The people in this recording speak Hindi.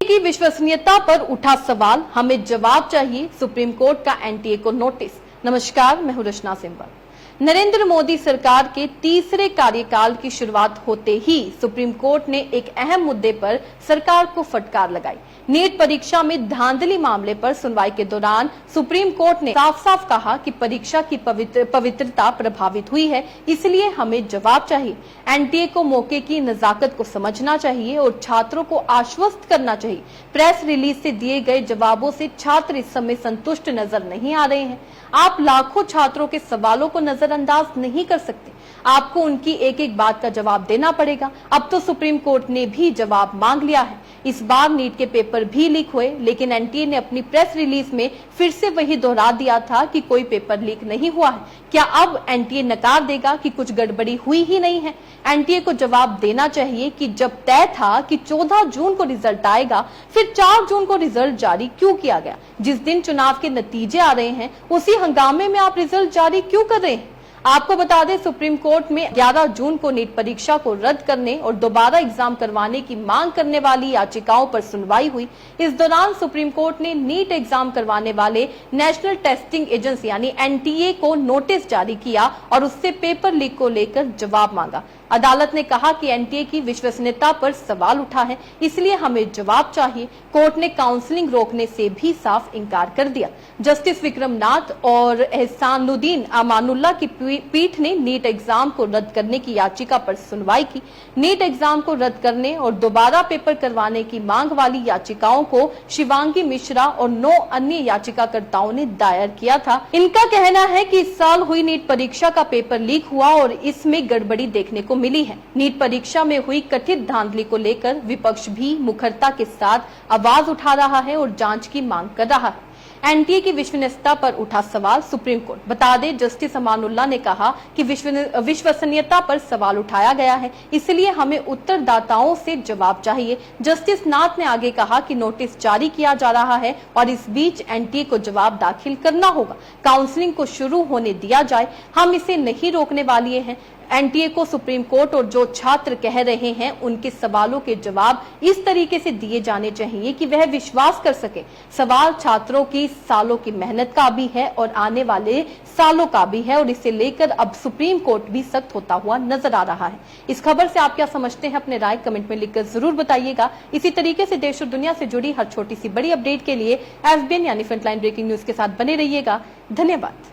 की विश्वसनीयता पर उठा सवाल, हमें जवाब चाहिए, सुप्रीम कोर्ट का एनटीए को नोटिस। नमस्कार, मैं हूं रचना सिंबल। नरेंद्र मोदी सरकार के तीसरे कार्यकाल की शुरुआत होते ही सुप्रीम कोर्ट ने एक अहम मुद्दे पर सरकार को फटकार लगाई। नीट परीक्षा में धांधली मामले पर सुनवाई के दौरान सुप्रीम कोर्ट ने साफ साफ कहा कि परीक्षा की पवित्रता प्रभावित हुई है, इसलिए हमें जवाब चाहिए। एनटीए को मौके की नजाकत को समझना चाहिए और छात्रों को आश्वस्त करना चाहिए। प्रेस रिलीज से दिए गए जवाबों से छात्र इस समय संतुष्ट नजर नहीं आ रहे हैं। आप लाखों छात्रों के सवालों को नजरअंदाज नहीं कर सकते, आपको उनकी एक एक बात का जवाब देना पड़ेगा। अब तो सुप्रीम कोर्ट ने भी जवाब मांग लिया है। इस बार नीट के पेपर भी लीक हुए, लेकिन एनटीए ने अपनी प्रेस रिलीज में फिर से वही दोहरा दिया था कि कोई पेपर लीक नहीं हुआ है। क्या अब एनटीए नकार देगा कि कुछ गड़बड़ी हुई ही नहीं है? एनटीए को जवाब देना चाहिए कि जब तय था कि 14 जून को रिजल्ट आएगा, फिर 4 जून को रिजल्ट जारी क्यों किया गया? जिस दिन चुनाव के नतीजे आ रहे हैं, उसी हंगामे में आप रिजल्ट जारी क्यों कर रहे हैं? आपको बता दें, सुप्रीम कोर्ट में 11 जून को नीट परीक्षा को रद्द करने और दोबारा एग्जाम करवाने की मांग करने वाली याचिकाओं पर सुनवाई हुई। इस दौरान सुप्रीम कोर्ट ने नीट एग्जाम करवाने वाले नेशनल टेस्टिंग एजेंसी यानी एनटीए को नोटिस जारी किया और उससे पेपर लीक को लेकर जवाब मांगा। अदालत ने कहा कि एनटीए की विश्वसनीयता पर सवाल उठा है, इसलिए हमें जवाब चाहिए। कोर्ट ने काउंसलिंग रोकने से भी साफ इनकार कर दिया। जस्टिस विक्रम नाथ और एहसानुद्दीन अमानुल्लाह की पीठ ने नीट एग्जाम को रद्द करने की याचिका पर सुनवाई की। नीट एग्जाम को रद्द करने और दोबारा पेपर करवाने की मांग वाली याचिकाओं को शिवांगी मिश्रा और 9 अन्य याचिकाकर्ताओं ने दायर किया था। इनका कहना है कि इस साल हुई नीट परीक्षा का पेपर लीक हुआ और इसमें गड़बड़ी देखने को मिली है। नीट परीक्षा में हुई कथित धांधली को लेकर विपक्ष भी मुखरता के साथ आवाज उठा रहा है और जांच की मांग कर रहा है। एनटीए की विश्वसनीयता पर उठा सवाल, सुप्रीम कोर्ट। बता दें, जस्टिस अमानुल्लाह ने कहा कि विश्वसनीयता पर सवाल उठाया गया है, इसलिए हमें उत्तरदाताओं से जवाब चाहिए। जस्टिस नाथ ने आगे कहा कि नोटिस जारी किया जा रहा है और इस बीच एनटीए को जवाब दाखिल करना होगा। काउंसलिंग को शुरू होने दिया जाए, हम इसे नहीं रोकने वाले हैं। एनटीए को सुप्रीम कोर्ट और जो छात्र कह रहे हैं उनके सवालों के जवाब इस तरीके से दिए जाने चाहिए कि वह विश्वास कर सके। सवाल छात्रों की सालों की मेहनत का भी है और आने वाले सालों का भी है और इसे लेकर अब सुप्रीम कोर्ट भी सख्त होता हुआ नजर आ रहा है। इस खबर से आप क्या समझते हैं? अपने राय कमेंट में लिखकर जरूर बताइएगा। इसी तरीके से देश और दुनिया से जुड़ी हर छोटी सी बड़ी अपडेट के लिए एफबीएन यानी फ्रंटलाइन ब्रेकिंग न्यूज के साथ बने रहिएगा। धन्यवाद।